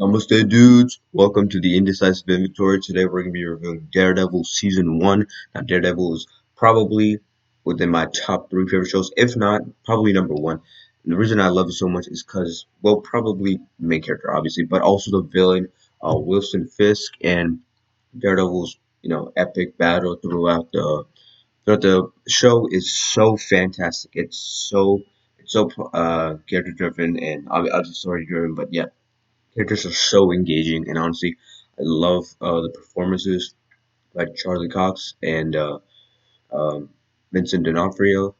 Namaste, dudes. Welcome to the Indecisive Inventory. Today we're going to be reviewing Daredevil Season 1. Now, Daredevil is probably within my top three favorite shows, if not, probably number one. And the reason I love it so much is because, well, probably the main character, obviously, but also the villain, Wilson Fisk, and Daredevil's, epic battle throughout the show is so fantastic. It's so character driven and obviously story driven, but yeah, characters are so engaging, and honestly, I love the performances by Charlie Cox and um, Vincent D'Onofrio.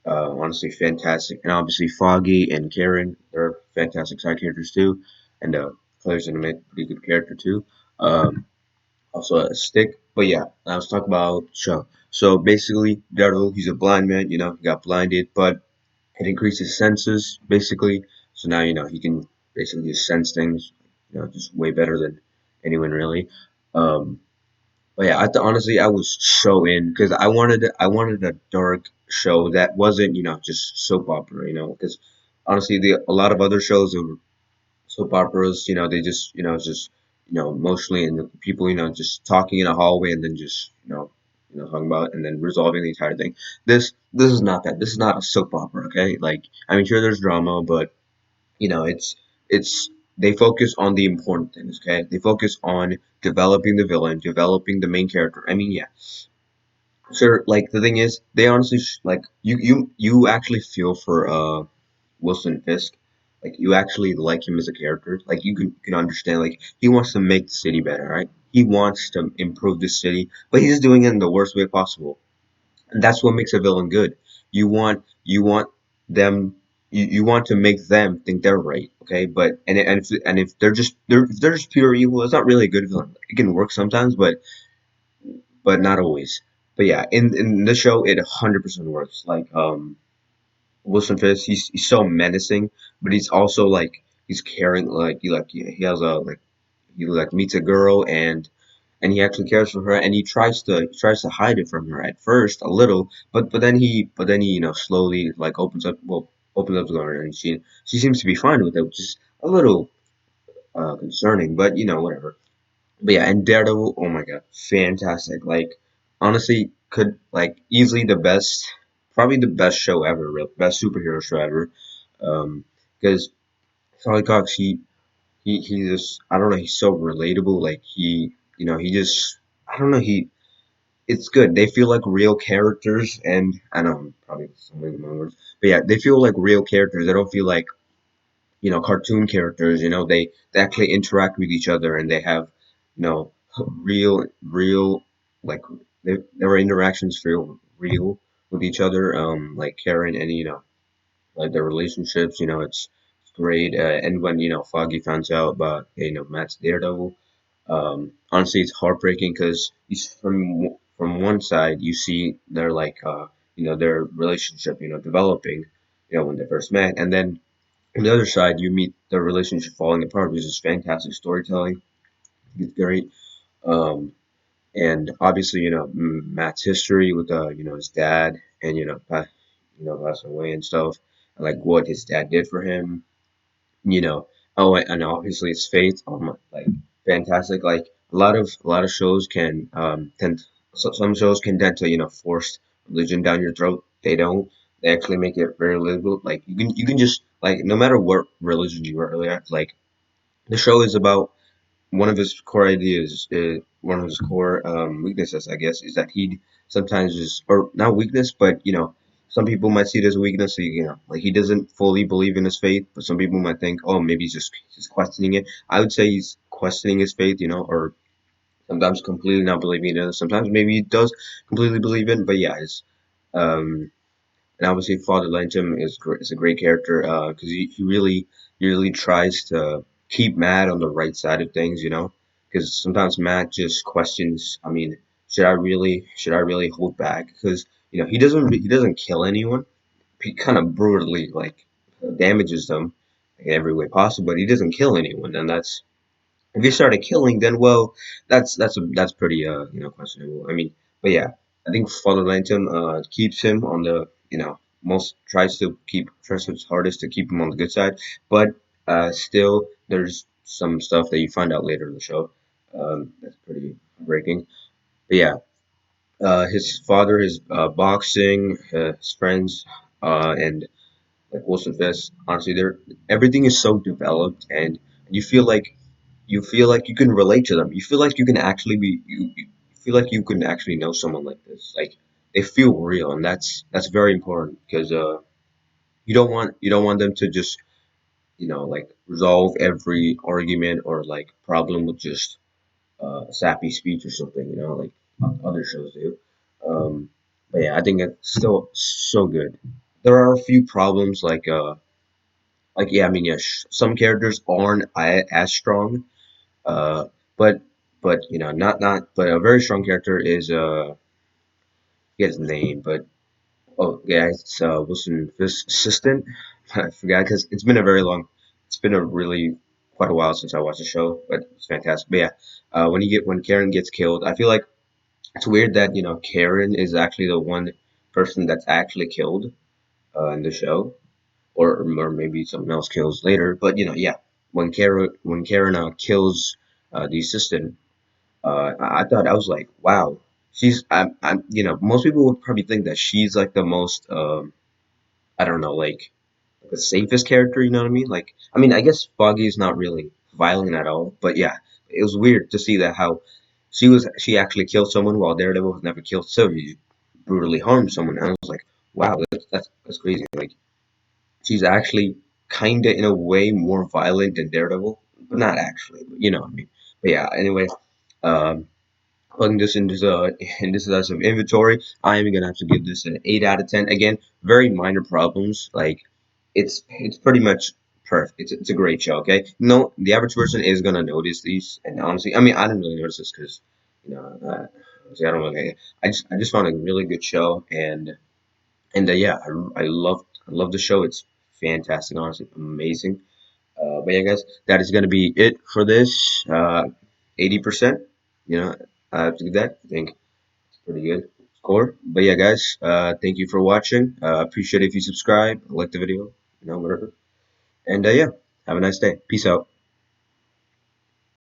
Honestly, fantastic, and obviously Foggy and Karen, they're fantastic side characters too, and Claire's in a pretty good character too. Also a stick, but yeah, now let's talk about show. So basically, Daredevil, he's a blind man. He got blinded, but it increased his senses basically. So now he can basically just sense things, just way better than anyone really. Um, but yeah, honestly, I was so in because I wanted a dark show that wasn't just soap opera, because honestly, a lot of other shows are soap operas, they just just emotionally and the people just talking in a hallway and then just talking about it and then resolving the entire thing. This is not that. This is not a soap opera, okay? Like, I mean, sure, there's drama, but it's they focus on the important things, okay? They focus on developing the villain, developing the main character. I mean, yeah, sure. Like, the thing is, they honestly like you actually feel for Wilson Fisk. Like, you actually like him as a character. Like, you can understand. Like, he wants to make the city better, right? He wants to improve the city, but he's doing it in the worst way possible. And that's what makes a villain good. You want them. You want to make them think they're right, okay? But and if they're just pure evil, it's not really a good villain. It can work sometimes, but not always. But yeah, in the show, it 100% works. Like, Wilson Fisk, he's so menacing, but he's also like he's caring. He has a like he like meets a girl and he actually cares for her, and he tries to hide it from her at first a little, but then he slowly like opens up to her, and she seems to be fine with it, which is a little concerning, but whatever. But yeah, and Daredevil, oh my god, fantastic! Like, honestly, could like easily probably the best show ever, real best superhero show ever. Because Charlie Cox, he just I don't know, he's so relatable. Like, he just I don't know, it's good. They feel like real characters, and I know I'm probably stumbling my words, but yeah, they feel like real characters. They don't feel like cartoon characters. They actually interact with each other, and they have real like their interactions feel real with each other. Like Karen and like their relationships. It's great. And when Foggy finds out about Matt's Daredevil, honestly, it's heartbreaking because he's from one side you see their like their relationship developing when they first met, and then on the other side you meet their relationship falling apart, which is fantastic storytelling. It's great. Um, and obviously, Matt's history with his dad, and passing away and stuff, and like what his dad did for him, you know. Oh, and obviously his faith. Like, fantastic. Like, a lot of shows can some shows can tend to force religion down your throat. They don't. They actually make it very livable. Like, you can just like, no matter what religion you are earlier, like, the show is about one of his core ideas, one of his core weaknesses, I guess, is that he sometimes is, or not weakness, but some people might see it as a weakness. So, like, he doesn't fully believe in his faith, but some people might think, oh, maybe he's just questioning it. I would say he's questioning his faith, or sometimes completely not believing in it. Sometimes maybe he does completely believe in it, but yeah, um, and obviously, Father Lantom is a great character because he really tries to keep Matt on the right side of things, because sometimes Matt just questions. I mean, should I really hold back? Because he doesn't kill anyone. He kind of brutally like damages them in every way possible, but he doesn't kill anyone, and that's if he started killing, then well, that's pretty questionable. I mean, but yeah, I think Father Lantom keeps him on the most tries his hardest to keep him on the good side, but still some stuff that you find out later in the show. That's pretty breaking. But yeah, his father, his boxing, his friends, and like Wilson Fisk. Honestly, they're everything is so developed, and you feel like you can relate to them. You feel like you can actually you feel like you can actually know someone like this. Like they feel real, and that's very important because you don't want them to just like resolve every argument or like problem with just sappy speech or something. Like other shows do. But yeah, I think it's still so good. There are a few problems like yeah, I mean yeah, some characters aren't as strong, uh, but not but a very strong character is I his name, but oh yeah, it's Wilson Fisk's assistant. I forgot because it's been a really quite a while since I watched the show, but it's fantastic. But yeah, when Karen gets killed, I feel like it's weird that Karen is actually the one person that's actually killed in the show, or maybe someone else kills later. But yeah, when Karen kills the assistant, I thought I was like, wow, I'm most people would probably think that she's like the most I don't know like the safest character. You know what I mean? Like I mean I guess Foggy is not really violent at all, but yeah, it was weird to see that how she actually killed someone while Daredevil has never killed. So he brutally harmed someone, and I was like, wow, that's crazy. Like she's actually kind of in a way more violent than Daredevil, but not actually. But you know what I mean. But yeah, anyway, um, plugging this into the indecisive inventory, I am gonna have to give this an 8 out of 10. Again, very minor problems. Like it's pretty much perfect. It's a great show. Okay, no, the average person is gonna notice these, and honestly, I mean, I didn't really notice this because honestly, I don't really. I just found a really good show, and yeah, I love the show. It's fantastic, honestly, amazing. But yeah, guys, that is gonna be it for this 80%. You know, after that, I think it's pretty good score. But yeah, guys, thank you for watching. Appreciate it if you subscribe, like the video, whatever. And yeah, have a nice day. Peace out.